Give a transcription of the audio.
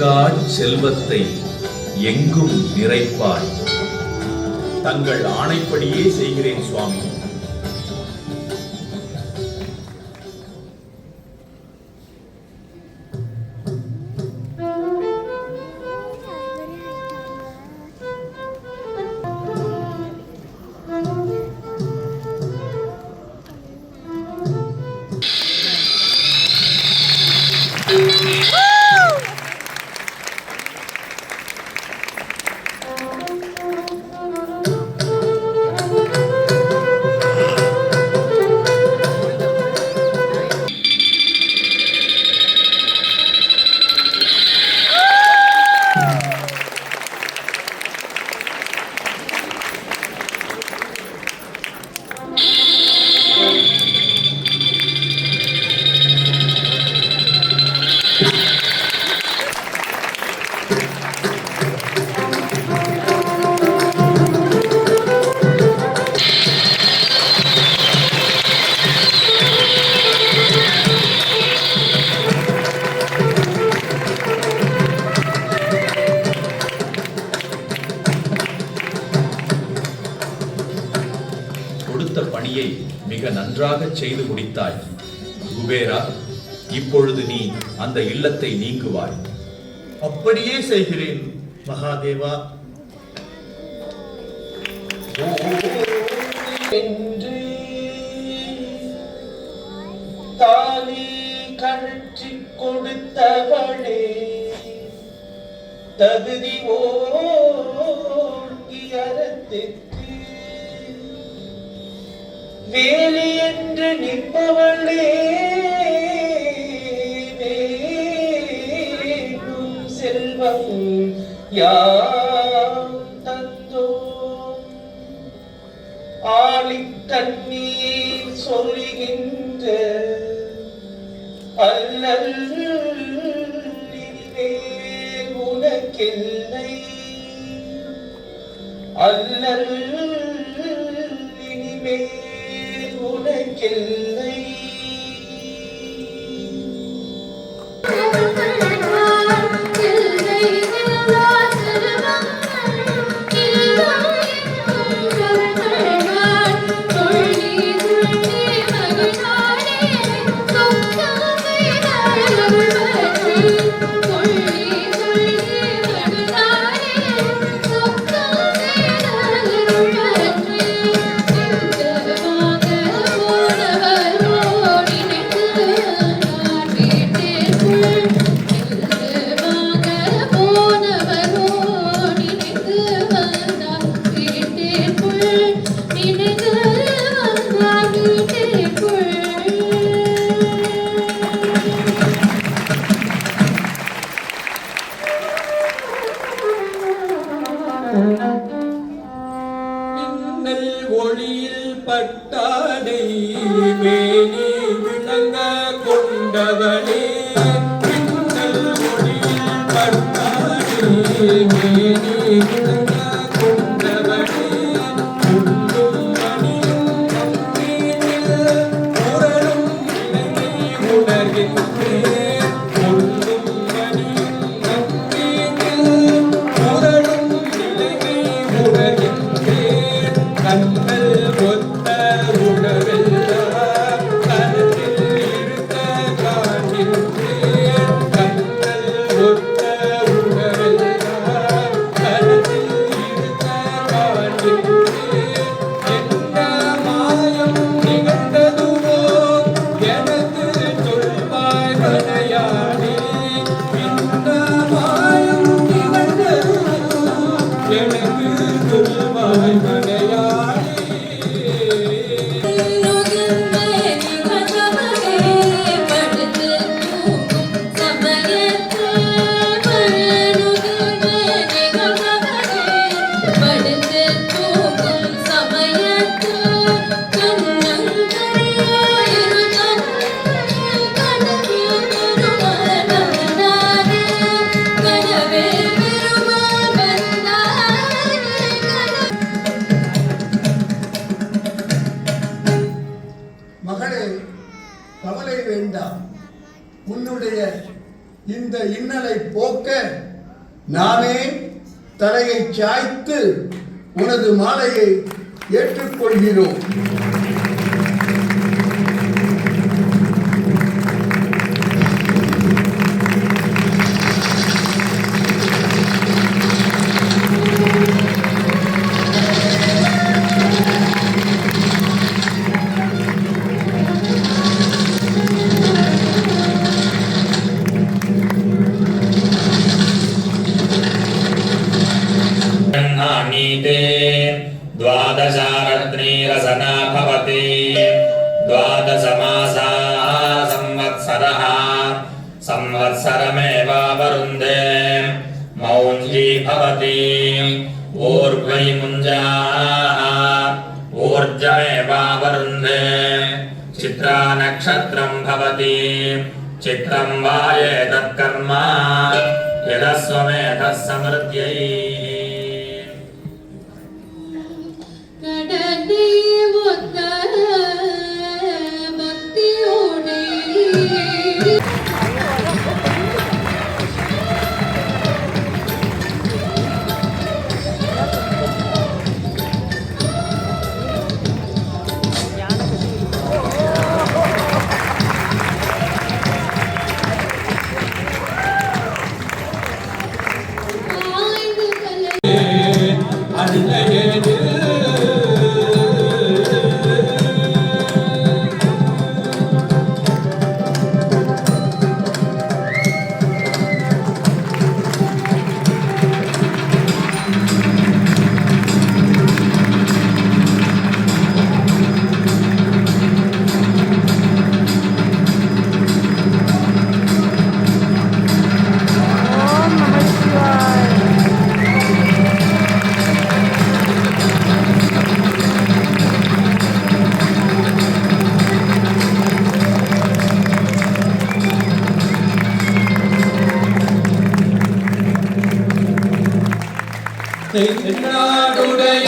எல்லையில்லா செல்வத்தை எங்கும் நிறைப்பாய். தங்கள் ஆணைப்படியே செய்கிறேன் சுவாமி. பணியை மிக நன்றாக செய்து முடித்தாய் குபேரா. இப்பொழுது நீ அந்த இல்லத்தை நீங்குவாய். அப்படியே செய்கிறேன் மகாதேவா. என்று தாலி கழற்றி கொடுத்தவளே, தகுதி ஓங்கி அறத்திற்கு வேலி என்று நிற்பவளே, வேணும் செல்வம் யாம் தந்தோம். ஆழிக் கண்ணீர் சொல்கின்ற அல்லல் இனிமேல் உனக்கில்லை. அல்லல் இனிமேல் உனக்கில்லை. ஒளியில் பட்டாடை மேனி விளங்க கொண்டவளே, ஒளியில் பட்டாடை மேனி விளங்க கொண்டவளே, உள்ளும் மணியும் உரலும் உணர்கின்றேன். உள்ளும் மணியும் உரலும் உணர்கின்றேன். கண்ணல் ஒத்த உணவெல்லாம் கருத்தில் இருக்க காண்கின்றேன். கண்ணல் ஒத்த உணவெல்லாம் கருத்தில் இருக்க காண்கின்றேன். என்ன மாயம் நிகழ்ந்ததுவோ எனக்கு சொல்வாய் மனையானே. என்ன மாயம் நிகழ்ந்ததுவோ எனக்கு சொல்வாய் மனையானே. மகளே, கவலை வேண்டாம். உன்னுடைய இந்த இன்னலை போக்க நாமே தலையை சாய்த்து உனது மாலையை ஏற்றுக்கொள்கிறோம். नीते द्वादशारत्नीरसना भवति द्वादशमासाः संवत्सरः संवत्सरमेवावरुन्धे मौञ्जी भवति ऊर्ध्वै मुञ्जाः ऊर्जमेवावरुन्धे चित्रा नक्षत्रं भवति चित्रं वा एतत्कर्म यदस्वमेधः समृद्ध्यै கடனை ஒத்த பக்தியோடே ஆய்ந்து கலை அன்னையேது தென்னாடுடைய